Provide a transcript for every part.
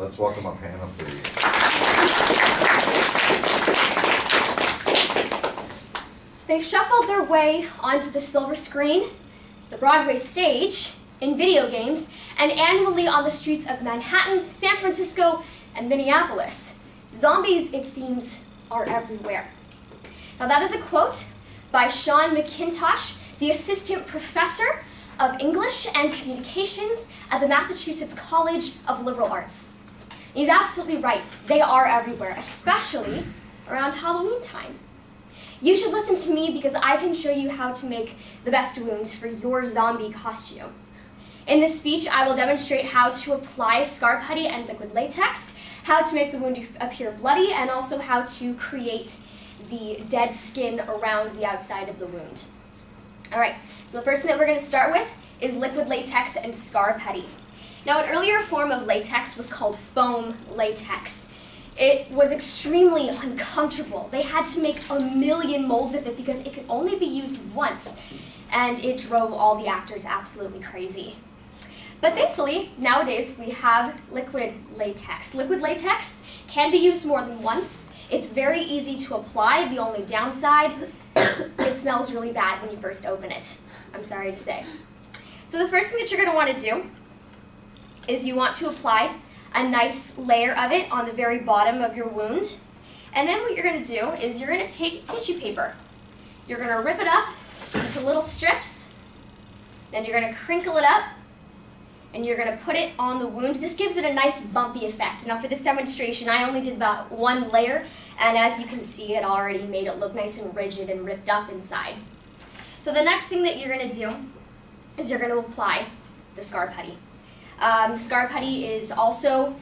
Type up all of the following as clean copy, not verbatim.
Let's welcome up Hannah, please. They've shuffled their way onto the silver screen, the Broadway stage, in video games, and annually on the streets of Manhattan, San Francisco, and Minneapolis. Zombies, it seems, are everywhere. Now that is a quote by Sean McIntosh, the assistant professor of English and Communications at the Massachusetts College of Liberal Arts. He's absolutely right. They are everywhere, especially around Halloween time. You should listen to me because I can show you how to make the best wounds for your zombie costume. In this speech, I will demonstrate how to apply scar putty and liquid latex, how to make the wound appear bloody, and also how to create the dead skin around the outside of the wound. All right, so the first thing that we're going to start with is liquid latex and scar putty. Now, an earlier form of latex was called foam latex. It was extremely uncomfortable. They had to make a million molds of it because it could only be used once, and it drove all the actors absolutely crazy. But thankfully, nowadays we have liquid latex. Liquid latex can be used more than once. It's very easy to apply. The only downside, it smells really bad when you first open it. I'm sorry to say. So the first thing that you're going to want to do is you want to apply a nice layer of it on the very bottom of your wound. And then what you're going to do is you're going to take tissue paper. You're going to rip it up into little strips. Then you're going to crinkle it up. And you're going to put it on the wound. This gives it a nice bumpy effect. Now for this demonstration, I only did about one layer, and as you can see, it already made it look nice and rigid and ripped up inside. So the next thing that you're going to do is you're going to apply the scar putty. Scar putty is also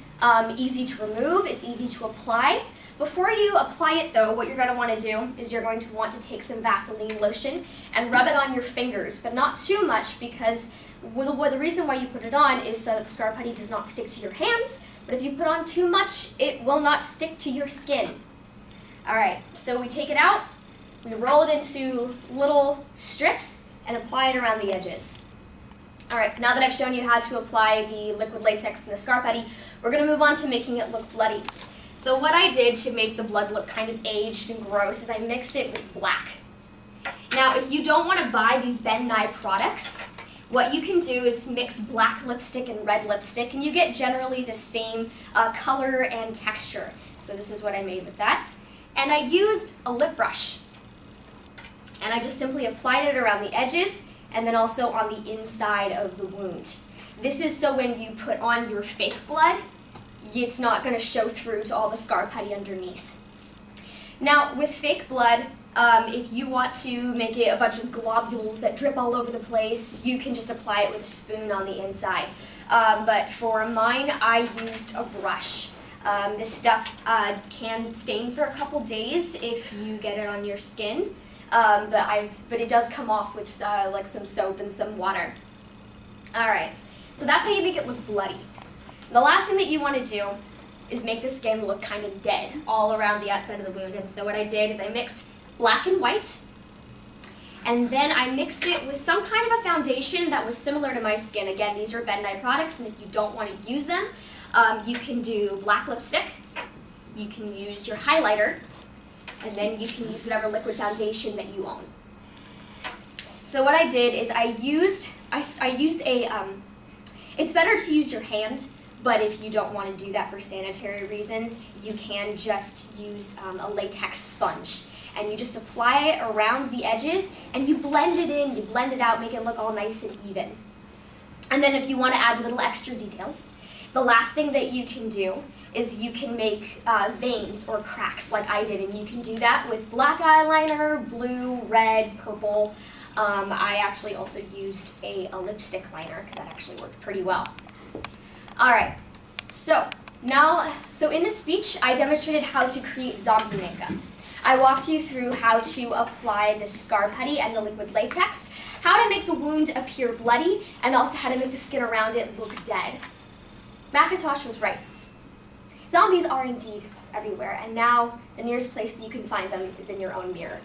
easy to remove. It's easy to apply. Before you apply it though, what you're going to want to do is you're going to want to take some Vaseline lotion and rub it on your fingers, but not too much because the reason why you put it on is so that the scar putty does not stick to your hands, but if you put on too much, it will not stick to your skin. Alright, so we take it out, we roll it into little strips, and apply it around the edges. Alright, so now that I've shown you how to apply the liquid latex and the scar putty, we're going to move on to making it look bloody. So what I did to make the blood look kind of aged and gross is I mixed it with black. Now, if you don't want to buy these Ben Nye products, what you can do is mix black lipstick and red lipstick, and you get generally the same color and texture. So this is what I made with that. And I used a lip brush. And I just simply applied it around the edges, and then also on the inside of the wound. This is so when you put on your fake blood, it's not going to show through to all the scar putty underneath. Now, with fake blood, if you want to make it a bunch of globules that drip all over the place, you can just apply it with a spoon on the inside. But for mine, I used a brush. This stuff can stain for a couple days if you get it on your skin, but it does come off with like some soap and some water. All right, so that's how you make it look bloody. The last thing that you want to do is make the skin look kind of dead all around the outside of the wound. And so what I did is I mixed black and white, and then I mixed it with some kind of a foundation that was similar to my skin. Again, these are Ben Nye products, and if you don't want to use them, you can do black lipstick, you can use your highlighter, and then you can use whatever liquid foundation that you own. So what I did is I used a, it's better to use your hand, but if you don't want to do that for sanitary reasons, you can just use a latex sponge. And you just apply it around the edges, and you blend it in, you blend it out, make it look all nice and even. And then if you want to add little extra details, the last thing that you can do is you can make veins or cracks like I did, and you can do that with black eyeliner, blue, red, purple. I actually also used a lipstick liner because that actually worked pretty well. All right, so in this speech, I demonstrated how to create zombie makeup. I walked you through how to apply the scar putty and the liquid latex, how to make the wound appear bloody, and also how to make the skin around it look dead. McIntosh was right. Zombies are indeed everywhere, and now the nearest place that you can find them is in your own mirror.